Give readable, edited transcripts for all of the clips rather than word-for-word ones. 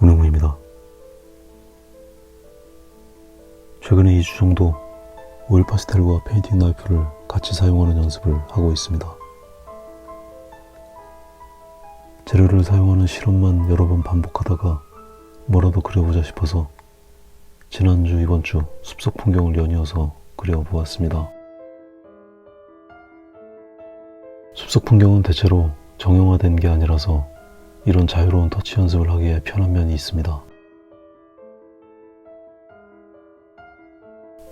운영무입니다. 최근에 2주 정도 오일 파스텔과 페인팅 나이프를 같이 사용하는 연습을 하고 있습니다. 재료를 사용하는 실험만 여러 번 반복하다가 뭐라도 그려보자 싶어서 지난주, 이번주 숲속 풍경을 연이어서 그려보았습니다. 숲속 풍경은 대체로 정형화된 게 아니라서 이런 자유로운 터치 연습을 하기에 편한 면이 있습니다.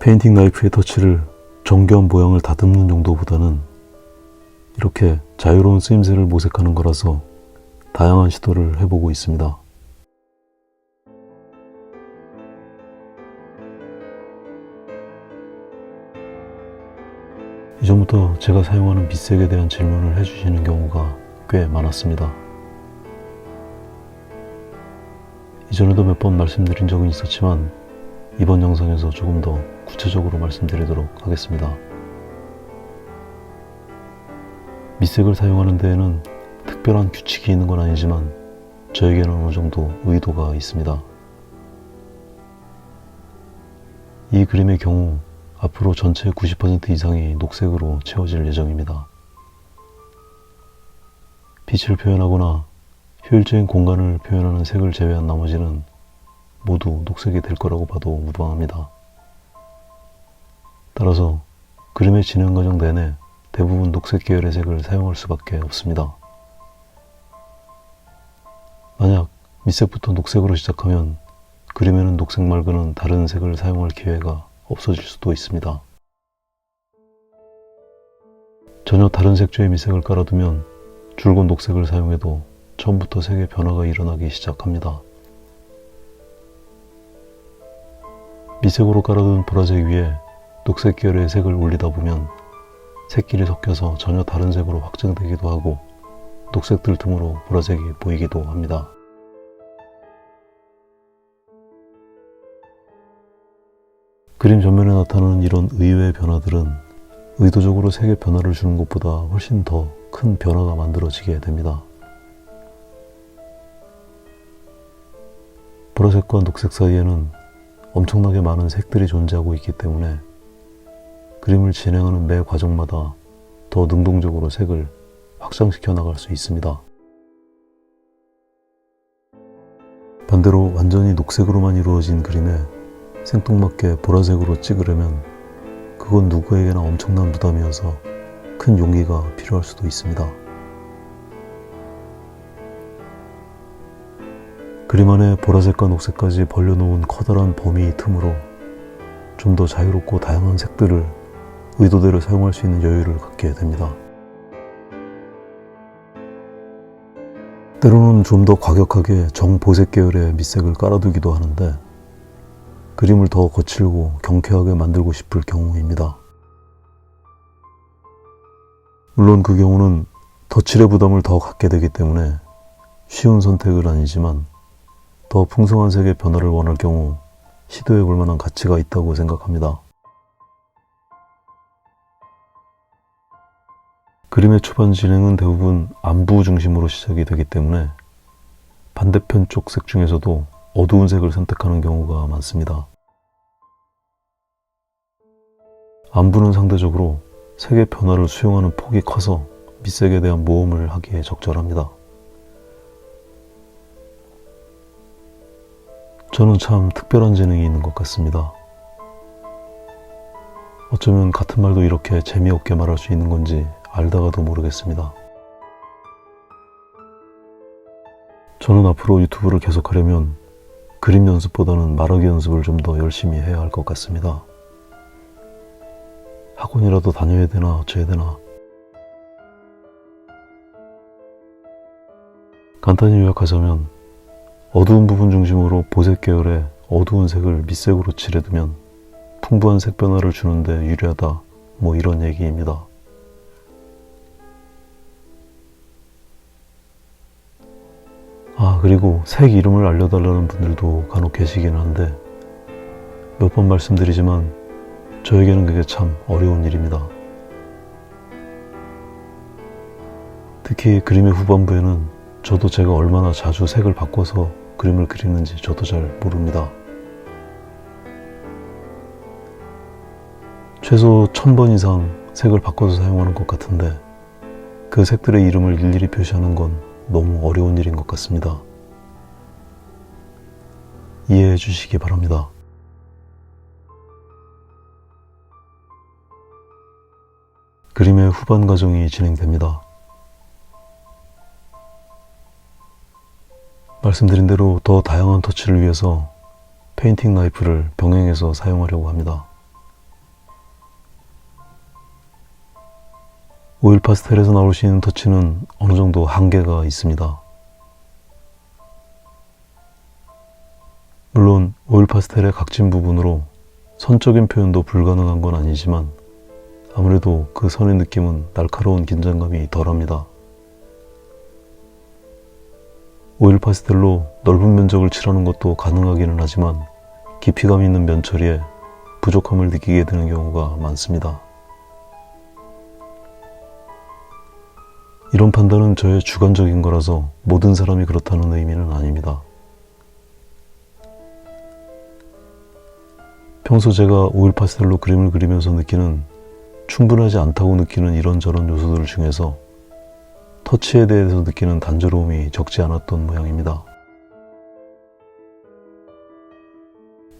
페인팅 나이프의 터치를 정교한 모양을 다듬는 정도보다는 이렇게 자유로운 쓰임새를 모색하는 거라서 다양한 시도를 해보고 있습니다. 이전부터 제가 사용하는 밑색에 대한 질문을 해주시는 경우가 꽤 많았습니다. 이전에도 몇 번 말씀드린 적은 있었지만 이번 영상에서 조금 더 구체적으로 말씀드리도록 하겠습니다. 밑색을 사용하는 데에는 특별한 규칙이 있는 건 아니지만 저에게는 어느 정도 의도가 있습니다. 이 그림의 경우 앞으로 전체의 90% 이상이 녹색으로 채워질 예정입니다. 빛을 표현하거나 효율적인 공간을 표현하는 색을 제외한 나머지는 모두 녹색이 될 거라고 봐도 무방합니다. 따라서 그림의 진행 과정 내내 대부분 녹색 계열의 색을 사용할 수밖에 없습니다. 만약 밑색부터 녹색으로 시작하면 그림에는 녹색 말고는 다른 색을 사용할 기회가 없어질 수도 있습니다. 전혀 다른 색조의 밑색을 깔아두면 줄곧 녹색을 사용해도 처음부터 색의 변화가 일어나기 시작합니다. 밑색으로 깔아둔 보라색 위에 녹색 계열의 색을 올리다 보면 색끼리 섞여서 전혀 다른 색으로 확장되기도 하고 녹색들 틈으로 보라색이 보이기도 합니다. 그림 전면에 나타나는 이런 의외의 변화들은 의도적으로 색의 변화를 주는 것보다 훨씬 더 큰 변화가 만들어지게 됩니다. 보라색과 녹색 사이에는 엄청나게 많은 색들이 존재하고 있기 때문에 그림을 진행하는 매 과정마다 더 능동적으로 색을 확장시켜 나갈 수 있습니다. 반대로 완전히 녹색으로만 이루어진 그림에 생뚱맞게 보라색으로 찍으려면 그건 누구에게나 엄청난 부담이어서 큰 용기가 필요할 수도 있습니다. 그림 안에 보라색과 녹색까지 벌려놓은 커다란 범위 틈으로 좀 더 자유롭고 다양한 색들을 의도대로 사용할 수 있는 여유를 갖게 됩니다. 때로는 좀 더 과격하게 정보색 계열의 밑색을 깔아두기도 하는데 그림을 더 거칠고 경쾌하게 만들고 싶을 경우입니다. 물론 그 경우는 덧칠의 부담을 더 갖게 되기 때문에 쉬운 선택은 아니지만 더 풍성한 색의 변화를 원할 경우 시도해 볼 만한 가치가 있다고 생각합니다. 그림의 초반 진행은 대부분 안부 중심으로 시작이 되기 때문에 반대편 쪽 색 중에서도 어두운 색을 선택하는 경우가 많습니다. 안부는 상대적으로 색의 변화를 수용하는 폭이 커서 밑색에 대한 모험을 하기에 적절합니다. 저는 참 특별한 재능이 있는 것 같습니다. 어쩌면 같은 말도 이렇게 재미없게 말할 수 있는 건지 알다가도 모르겠습니다. 저는 앞으로 유튜브를 계속하려면 그림 연습보다는 말하기 연습을 좀 더 열심히 해야 할 것 같습니다. 학원이라도 다녀야 되나 어쩌야 되나. 간단히 요약하자면 어두운 부분 중심으로 보색 계열의 어두운 색을 밑색으로 칠해두면 풍부한 색 변화를 주는데 유리하다, 뭐 이런 얘기입니다. 그리고 색 이름을 알려달라는 분들도 간혹 계시긴 한데 몇 번 말씀드리지만 저에게는 그게 참 어려운 일입니다. 특히 그림의 후반부에는 저도 제가 얼마나 자주 색을 바꿔서 그림을 그리는지 저도 잘 모릅니다. 최소 1000번 이상 색을 바꿔서 사용하는 것 같은데 그 색들의 이름을 일일이 표시하는 건 너무 어려운 일인 것 같습니다. 이해해 주시기 바랍니다. 그림의 후반 과정이 진행됩니다. 말씀드린 대로 더 다양한 터치를 위해서 페인팅 나이프를 병행해서 사용하려고 합니다. 오일 파스텔에서 나올 수 있는 터치는 어느 정도 한계가 있습니다. 물론 오일 파스텔의 각진 부분으로 선적인 표현도 불가능한 건 아니지만 아무래도 그 선의 느낌은 날카로운 긴장감이 덜합니다. 오일 파스텔로 넓은 면적을 칠하는 것도 가능하기는 하지만 깊이감 있는 면 처리에 부족함을 느끼게 되는 경우가 많습니다. 이런 판단은 저의 주관적인 거라서 모든 사람이 그렇다는 의미는 아닙니다. 평소 제가 오일 파스텔로 그림을 그리면서 느끼는 충분하지 않다고 느끼는 이런저런 요소들 중에서 터치에 대해서 느끼는 단조로움이 적지 않았던 모양입니다.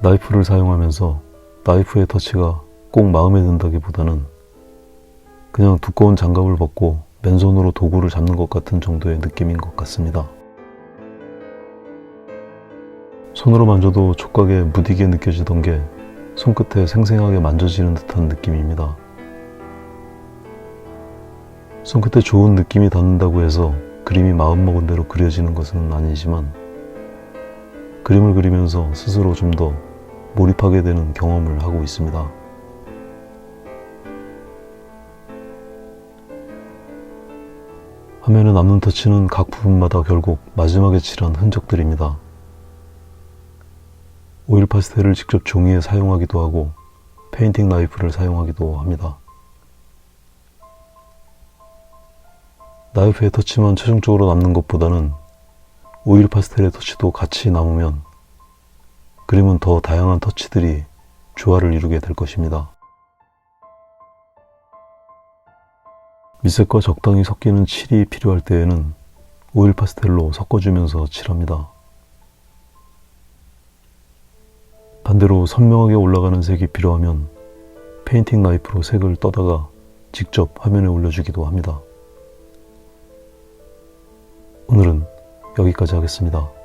나이프를 사용하면서 나이프의 터치가 꼭 마음에 든다기보다는 그냥 두꺼운 장갑을 벗고 맨손으로 도구를 잡는 것 같은 정도의 느낌인 것 같습니다. 손으로 만져도 촉각에 무디게 느껴지던 게 손끝에 생생하게 만져지는 듯한 느낌입니다. 손끝에 좋은 느낌이 닿는다고 해서 그림이 마음먹은 대로 그려지는 것은 아니지만 그림을 그리면서 스스로 좀 더 몰입하게 되는 경험을 하고 있습니다. 화면에 남는 터치는 각 부분마다 결국 마지막에 칠한 흔적들입니다. 오일 파스텔을 직접 종이에 사용하기도 하고 페인팅 나이프를 사용하기도 합니다. 나이프의 터치만 최종적으로 남는 것보다는 오일 파스텔의 터치도 같이 남으면 그림은 더 다양한 터치들이 조화를 이루게 될 것입니다. 밑색과 적당히 섞이는 칠이 필요할 때에는 오일 파스텔로 섞어주면서 칠합니다. 반대로 선명하게 올라가는 색이 필요하면 페인팅 나이프로 색을 떠다가 직접 화면에 올려주기도 합니다. 오늘은 여기까지 하겠습니다.